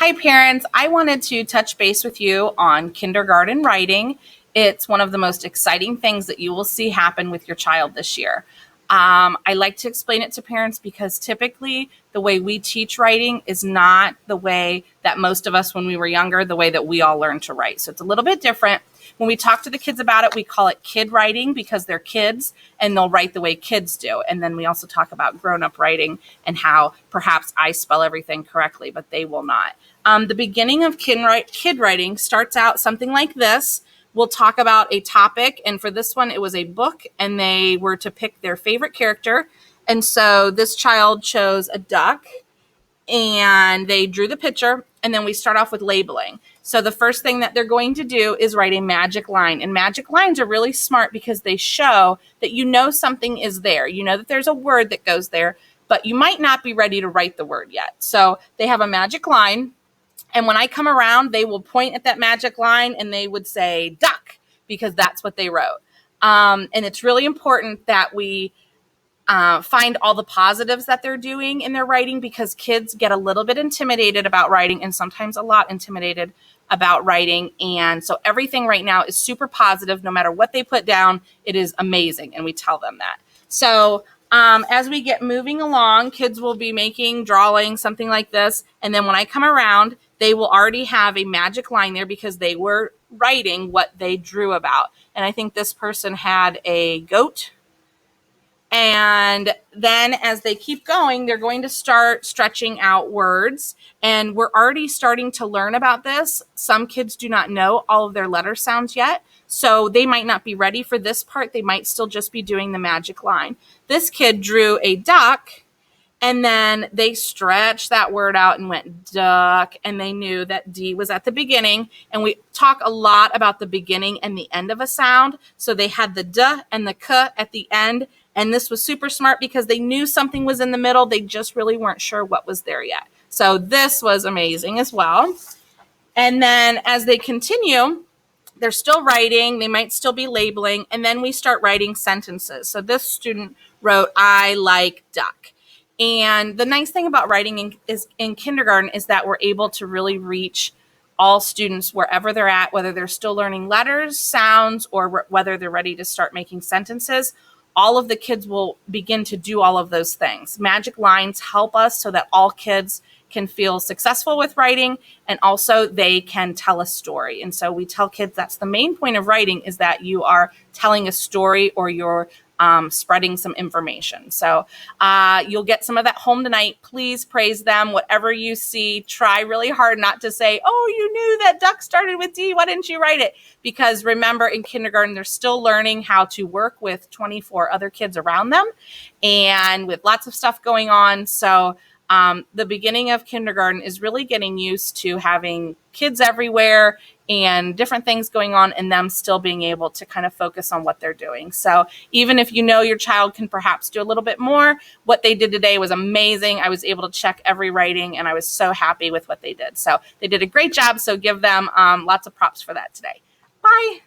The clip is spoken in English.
Hi, parents. I wanted to touch base with you on kindergarten writing. It's one of the most exciting things that you will see happen with your child this year. I like to explain it to parents because typically the way we teach writing is not the way that most of us when we were younger, the way that we all learned to write. So it's a little bit different. When we talk to the kids about it, we call it kid writing because they're kids and they'll write the way kids do. And then we also talk about grown-up writing and how perhaps I spell everything correctly, but they will not. The beginning of kid writing starts out something like this. We'll talk about a topic, and for this one, it was a book, and they were to pick their favorite character. And so this child chose a duck, and they drew the picture, and then we start off with labeling. So the first thing that they're going to do is write a magic line, and magic lines are really smart because they show that you know something is there. You know that there's a word that goes there, but you might not be ready to write the word yet. So they have a magic line. And when I come around, they will point at that magic line and they would say duck because that's what they wrote. And it's really important that we find all the positives that they're doing in their writing because kids get a little bit intimidated about writing and sometimes a lot intimidated about writing. And so everything right now is super positive. No matter what they put down, it is amazing. And we tell them that. So as we get moving along, kids will be making drawings, something like this. And then when I come around, they will already have a magic line there because they were writing what they drew about. And I think this person had a goat. And then as they keep going, they're going to start stretching out words. And we're already starting to learn about this. Some kids do not know all of their letter sounds yet. So they might not be ready for this part. They might still just be doing the magic line. This kid drew a duck. And then they stretched that word out and went duck. And they knew that D was at the beginning. And we talk a lot about the beginning and the end of a sound. So they had the duh and the k at the end. And this was super smart because they knew something was in the middle. They just really weren't sure what was there yet. So this was amazing as well. And then as they continue, they're still writing. They might still be labeling. And then we start writing sentences. So this student wrote, I like duck. And the nice thing about writing in kindergarten is that we're able to really reach all students wherever they're at, whether they're still learning letters, sounds, or whether they're ready to start making sentences. All of the kids will begin to do all of those things. Magic lines help us so that all kids can feel successful with writing, and also they can tell a story. And so we tell kids that's the main point of writing, is that you are telling a story or you're spreading some information. So you'll get some of that home tonight. Please praise them. Whatever you see, try really hard not to say, oh, you knew that duck started with D. Why didn't you write it? Because remember, in kindergarten, they're still learning how to work with 24 other kids around them and with lots of stuff going on. So the beginning of kindergarten is really getting used to having kids everywhere and different things going on, and them still being able to kind of focus on what they're doing. So even if you know your child can perhaps do a little bit more, what they did today was amazing. I was able to check every writing, and I was so happy with what they did. So they did a great job. So give them lots of props for that today. Bye.